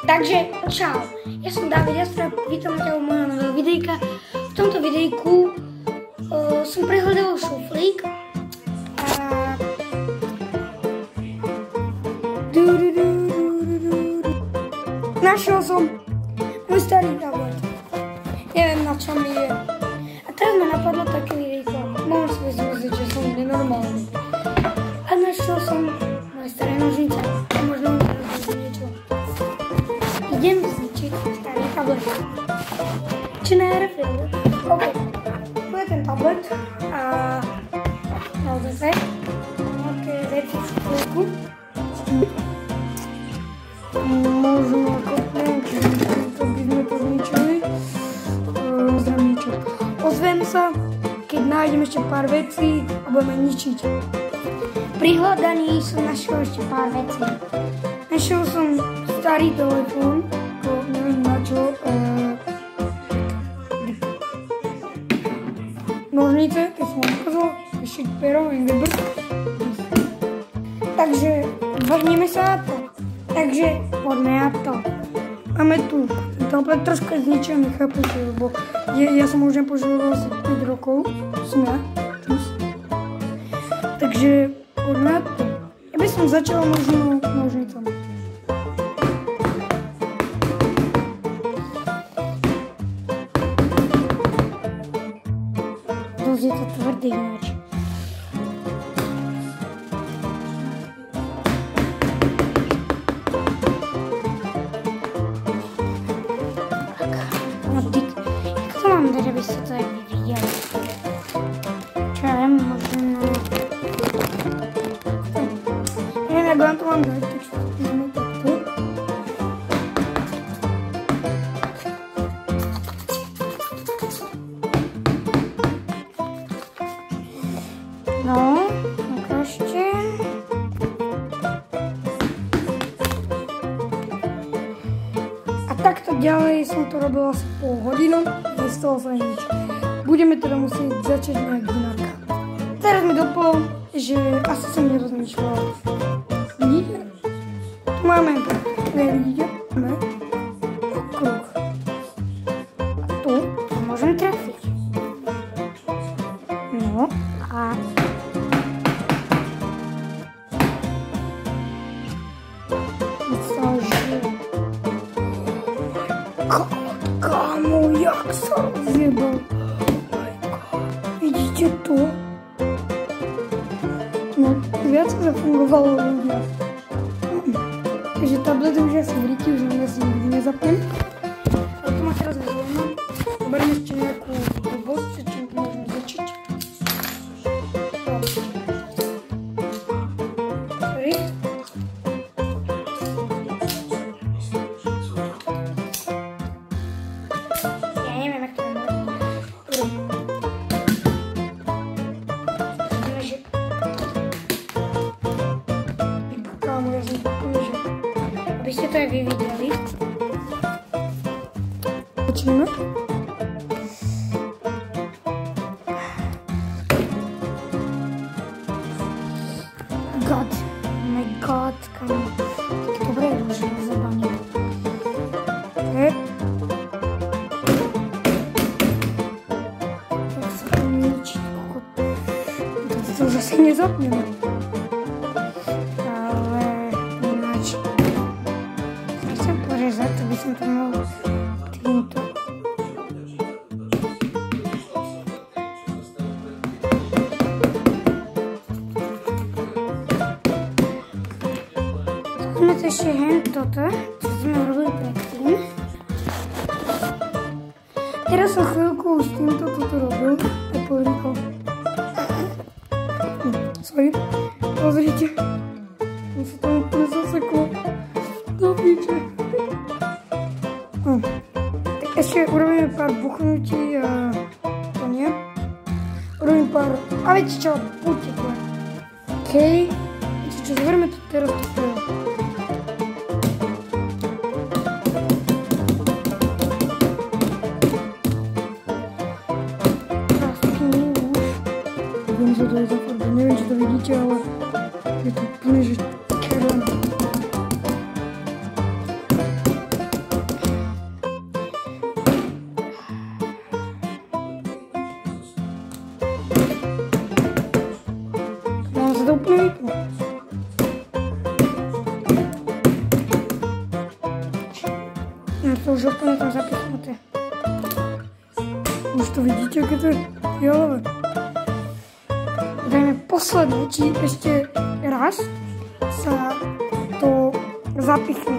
Takže čau, ja som David Jastra, vítam ťa u môjho nového videjka. V tomto videjku som prehľadal šuflík a našiel som môj starý tablet. Neviem, na čo mi je. A teraz ma napadlo také videjko. Môžem si myslieť, že som nenormálny. A našiel som moje staré nožnice. A možno niečo. Idem zničiť starý tablet. Či na Airfield? OK. Tu je ten tablet a naozaj nejaké veci v šuflíku. Možno ako neviem, či to by sme to zničili. Ozvem sa, keď nájdem ešte pár vecí a budeme ničiť. Pri hľadaní som našiel ešte pár vecí. Našiel som starý telefón, neviem na čo. Nožnice, keď som ukázal, ešte pero, Weber. Takže vrhneme sa na to. Takže poďme na to. Máme tu tablet troška zničený, chápete, lebo ja som už nepožíval asi 5 rokov, som ja. Takže poďme na to. Ja by som začal možno nožnicami. Dosť je to tvrdý ináč. Že by ste to aj videli. Čo ja viem, možno... Neviem, jak vám to mám dať, tak čo skúšame takto. No, ukážte. A takto ďalej som to robil asi pol hodinu. Nestalo sa nič. Budeme teda musieť začať nejak inak. Teraz mi dopolo, že asi som nerozmýšľal. Vidíte? Tu máme, nevidíte? Máme okruh. A tu môžem trafiť. No a... Kámo, jak sa rozjebal. Vidíte to? No, viac zafungovalo ľudia. Takže tablet už asi v ryti, už nám asi nikdy nezapnem. Ale to ma teraz vyzaujíma. Zoberiem ešte nejakú blbosť, čím to môžeme začať. Sorry. Aby ste to aj vy videli. Počneme. God, oh my god, kam. Dobre je už rozebanie. Tak sa to ničí. To už asi nezapneme. To by som to mohol týmto. Skúme to ešte hen toto, čo sme robili predtým. Teraz som chvíľku s týmto toto robil. To je polriko. Sorry. Pozrite. Mi sa to úplne zaseklo. Do piče. Tak ešte urobíme pár buchnutí a to nie. Urobím pár... A viete čo, buďte to. OK. Viete čo, zverme to teraz to prvé. Budem sa to aj zafarbiť. Neviem, či to vidíte, ale je to úplne, že červené. to už úplne tam zapichnuté. Už to vidíte, aké to je fialové. Dajme posledné, či ešte raz sa to zapichne.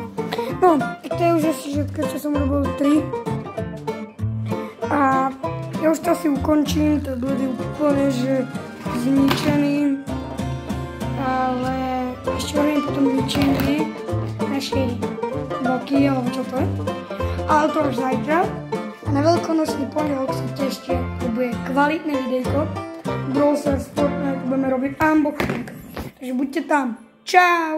No, to je už asi všetko, čo som robil 3. A ja už to asi ukončím, to bude úplne, že zničený. Ale ešte hovorím potom zničený našej boky, alebo čo to je. Ale to už zajtra. A na veľkonočný pondelok sa tešte, to bude kvalitné videjko. Brawl Stars, Fortnite, budeme robiť unboxing. Takže buďte tam. Čau!